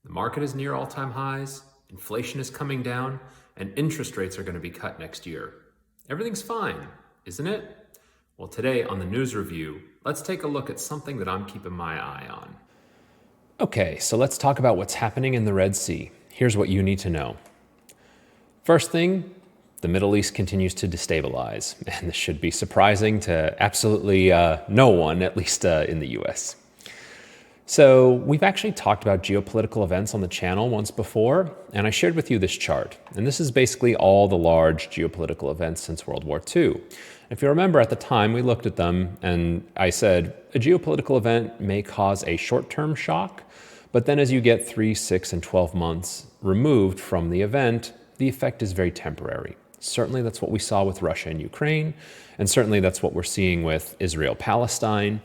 The market is near all-time highs, inflation is coming down, and interest rates are going to be cut next year. Everything's fine, isn't it? Well, today on the news review, let's take a look at something that I'm keeping my eye on. Okay, so let's talk about what's happening in the Red Sea. Here's what you need to know. First thing, the Middle East continues to destabilize, and this should be surprising to absolutely no one, at least in the US. So we've actually talked about geopolitical events on the channel once before, and I shared with you this chart. And this is basically all the large geopolitical events since World War II. If you remember at the time, we looked at them and I said, a geopolitical event may cause a short-term shock, but then as you get 3, 6, and 12 months removed from the event, the effect is very temporary. Certainly that's what we saw with Russia and Ukraine, and certainly that's what we're seeing with Israel-Palestine.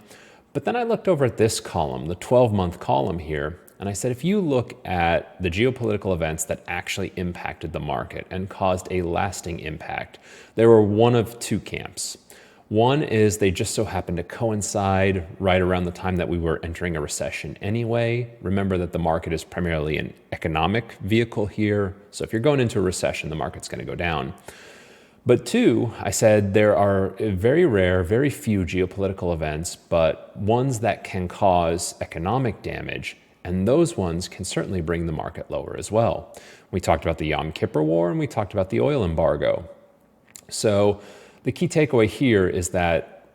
But then I looked over at this column, the 12-month column here, and I said, if you look at the geopolitical events that actually impacted the market and caused a lasting impact, there were one of two camps. One is they just so happened to coincide right around the time that we were entering a recession anyway. Remember that the market is primarily an economic vehicle here. So if you're going into a recession, the market's going to go down. But two, I said there are very rare, very few geopolitical events, but ones that can cause economic damage, and those ones can certainly bring the market lower as well. We talked about the Yom Kippur War, and we talked about the oil embargo. So the key takeaway here is that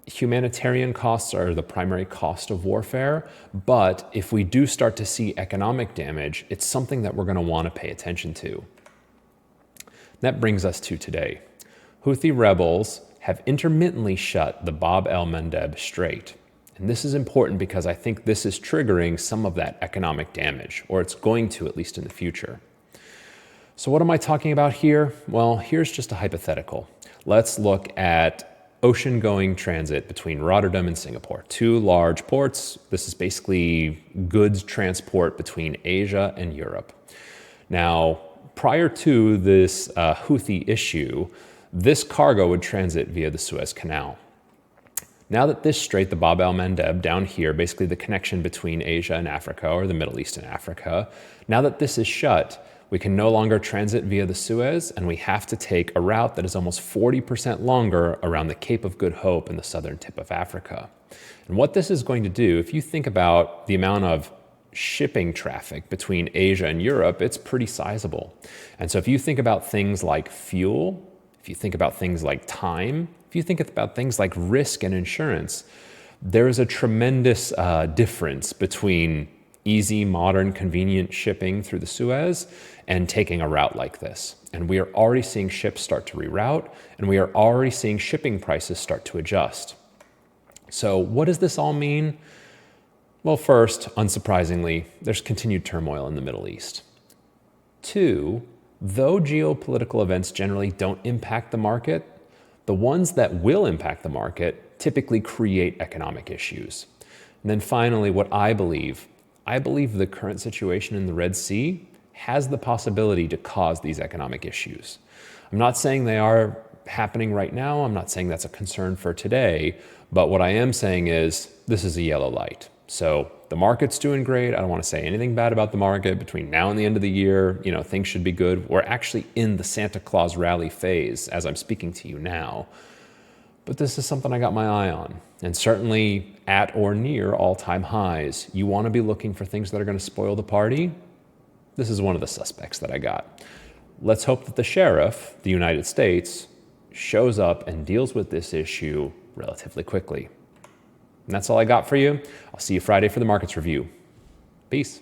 humanitarian costs are the primary cost of warfare, but if we do start to see economic damage, it's something that we're going to want to pay attention to. That brings us to today. Houthi rebels have intermittently shut the Bab el-Mandeb Strait. And this is important because I think this is triggering some of that economic damage, or it's going to, at least in the future. So what am I talking about here? Well, here's just a hypothetical. Let's look at ocean-going transit between Rotterdam and Singapore, two large ports. This is basically goods transport between Asia and Europe. Now, prior to this Houthi issue, this cargo would transit via the Suez Canal. Now that this strait, the Bab el-Mandeb down here, basically the connection between Asia and Africa, or the Middle East and Africa, now that this is shut, we can no longer transit via the Suez, and we have to take a route that is almost 40% longer around the Cape of Good Hope in the southern tip of Africa. And what this is going to do, if you think about the amount of shipping traffic between Asia and Europe, it's pretty sizable. And so if you think about things like fuel, if you think about things like time, if you think about things like risk and insurance, there is a tremendous difference between easy, modern, convenient shipping through the Suez and taking a route like this. And we are already seeing ships start to reroute, and we are already seeing shipping prices start to adjust. So what does this all mean? Well, first, unsurprisingly, there's continued turmoil in the Middle East. Two, though geopolitical events generally don't impact the market, the ones that will impact the market typically create economic issues. And then finally, what I believe the current situation in the Red Sea has the possibility to cause these economic issues. I'm not saying they are happening right now. I'm not saying that's a concern for today. But what I am saying is this is a yellow light. So the market's doing great. I don't want to say anything bad about the market. Between now and the end of the year, things should be good. We're actually in the Santa Claus rally phase as I'm speaking to you now. But this is something I got my eye on. And certainly at or near all-time highs. You want to be looking for things that are going to spoil the party? This is one of the suspects that I got. Let's hope that the sheriff, the United States, shows up and deals with this issue relatively quickly. And that's all I got for you. I'll see you Friday for the markets review. Peace.